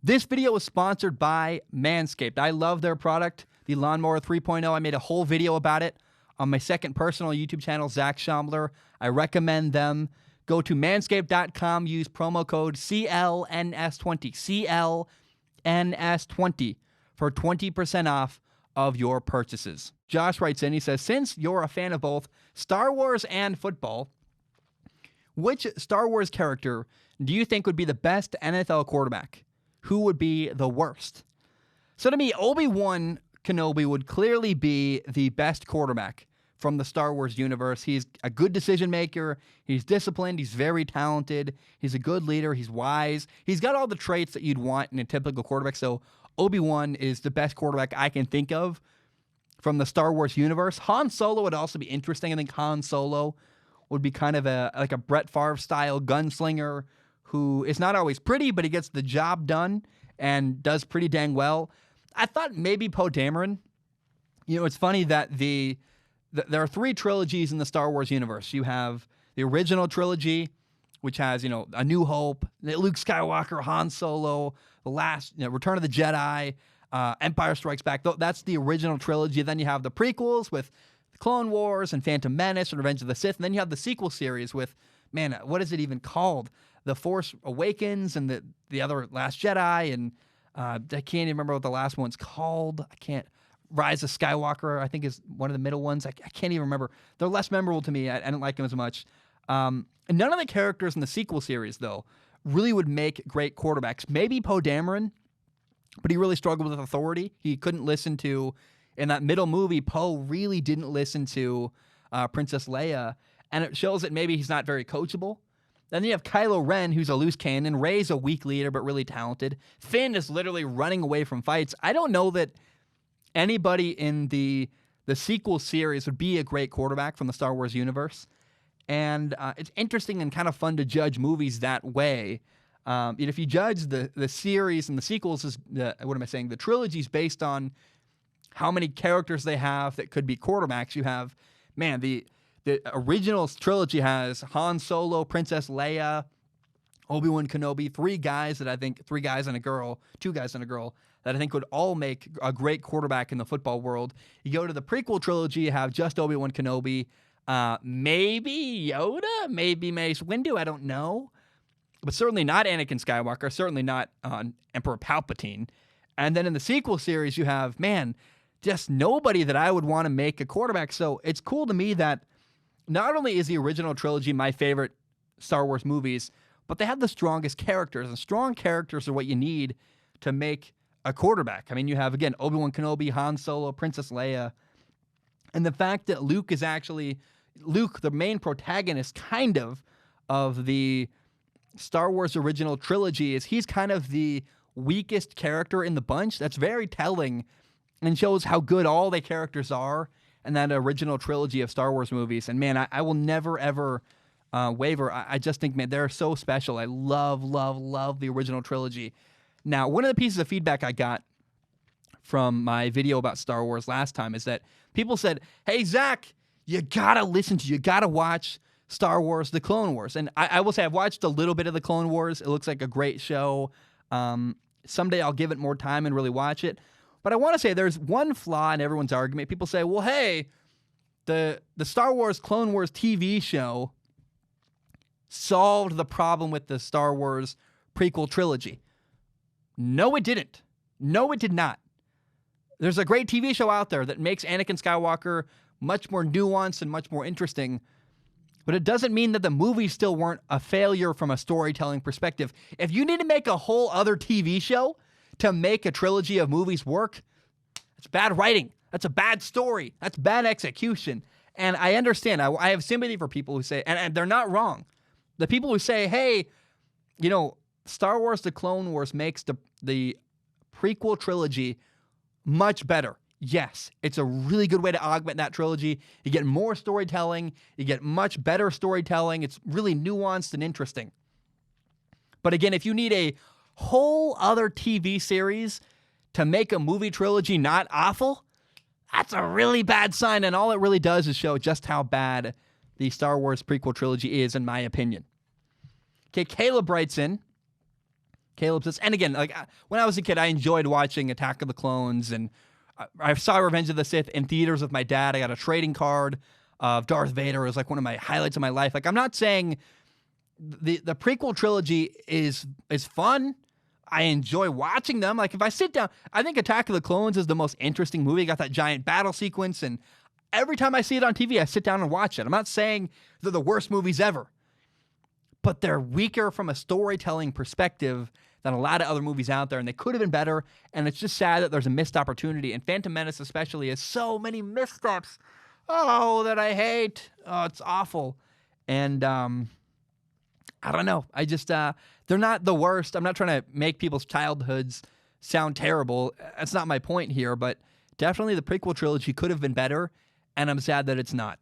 This video was sponsored by Manscaped. I love their product, the Lawnmower 3.0. I made a whole video about it on my second personal YouTube channel, Zach Schambler. I recommend them. Go to manscaped.com, use promo code CLNS20, CLNS20 for 20% off of your purchases. Josh writes in, he says, since you're a fan of both Star Wars and football, which Star Wars character do you think would be the best NFL quarterback? Who would be the worst? So to me, Obi-Wan Kenobi would clearly be the best quarterback from the Star Wars universe. He's a good decision maker. He's disciplined. He's very talented. He's a good leader. He's wise. He's got all the traits that you'd want in a typical quarterback. So Obi-Wan is the best quarterback I can think of from the Star Wars universe. Han Solo would also be interesting. I think Han Solo would be kind of like a Brett Favre style gunslinger who is not always pretty, but he gets the job done and does pretty dang well. I thought maybe Poe Dameron. You know, it's funny that there are three trilogies in the Star Wars universe. You have the original trilogy, which has, you know, A New Hope, Luke Skywalker, Han Solo, the last, you know, Return of the Jedi, Empire Strikes Back. That's the original trilogy. Then you have the prequels with Clone Wars and Phantom Menace and Revenge of the Sith. And then you have the sequel series with, man, what is it even called? The Force Awakens and the other Last Jedi. And I can't even remember what the last one's called. Rise of Skywalker, I think, is one of the middle ones. I can't even remember. They're less memorable to me. I didn't like them as much. And none of the characters in the sequel series, though, really would make great quarterbacks. Maybe Poe Dameron, but he really struggled with authority. He couldn't listen to, in that middle movie, Poe really didn't listen to Princess Leia, and it shows that maybe he's not very coachable. Then you have Kylo Ren, who's a loose cannon. Rey's a weak leader, but really talented. Finn is literally running away from fights. I don't know that anybody in the sequel series would be a great quarterback from the Star Wars universe. And it's interesting and kind of fun to judge movies that way. If you judge the series and the sequels, the trilogies based on how many characters they have that could be quarterbacks, you have, man, the original trilogy has Han Solo, Princess Leia, Obi-Wan Kenobi, two guys and a girl that I think would all make a great quarterback in the football world. You go to the prequel trilogy, you have just Obi-Wan Kenobi, maybe Yoda, maybe Mace Windu, I don't know. But certainly not Anakin Skywalker, certainly not Emperor Palpatine. And then in the sequel series, you have, man, just nobody that I would want to make a quarterback. So it's cool to me that not only is the original trilogy my favorite Star Wars movies, but they have the strongest characters. And strong characters are what you need to make a quarterback. I mean, you have, again, Obi-Wan Kenobi, Han Solo, Princess Leia. And the fact that Luke, the main protagonist, kind of the Star Wars original trilogy, is he's kind of the weakest character in the bunch. That's very telling and shows how good all the characters are in that original trilogy of Star Wars movies. And man, I will never, ever waver. I just think, man, they're so special. I love, love, love the original trilogy. Now, one of the pieces of feedback I got from my video about Star Wars last time is that people said, hey, Zach, you gotta watch Star Wars, The Clone Wars. And I will say I've watched a little bit of The Clone Wars. It looks like a great show. Someday I'll give it more time and really watch it. But I want to say there's one flaw in everyone's argument. People say, well, hey, the Star Wars Clone Wars TV show solved the problem with the Star Wars prequel trilogy. No, it didn't. No, it did not. There's a great TV show out there that makes Anakin Skywalker much more nuanced and much more interesting. But it doesn't mean that the movies still weren't a failure from a storytelling perspective. If you need to make a whole other TV show to make a trilogy of movies work, it's bad writing. That's a bad story. That's bad execution. And I understand. I have sympathy for people who say, and they're not wrong. The people who say, hey, you know, Star Wars The Clone Wars makes the prequel trilogy much better. Yes, it's a really good way to augment that trilogy. You get more storytelling. You get much better storytelling. It's really nuanced and interesting. But again, if you need a whole other TV series to make a movie trilogy not awful, that's a really bad sign. And all it really does is show just how bad the Star Wars prequel trilogy is, in my opinion. Okay, Caleb writes in. Caleb says. And again, like when I was a kid, I enjoyed watching Attack of the Clones, and I saw Revenge of the Sith in theaters with my dad. I got a trading card of Darth Vader. It was like one of my highlights of my life. Like, I'm not saying the prequel trilogy is fun. I enjoy watching them. Like, if I sit down, I think Attack of the Clones is the most interesting movie. Got that giant battle sequence, and every time I see it on TV, I sit down and watch it. I'm not saying they're the worst movies ever, but they're weaker from a storytelling perspective than a lot of other movies out there, and they could have been better, and it's just sad that there's a missed opportunity, and Phantom Menace especially has so many missteps, that I hate. Oh, it's awful. And I don't know. I just, they're not the worst. I'm not trying to make people's childhoods sound terrible. That's not my point here, but definitely the prequel trilogy could have been better, and I'm sad that it's not.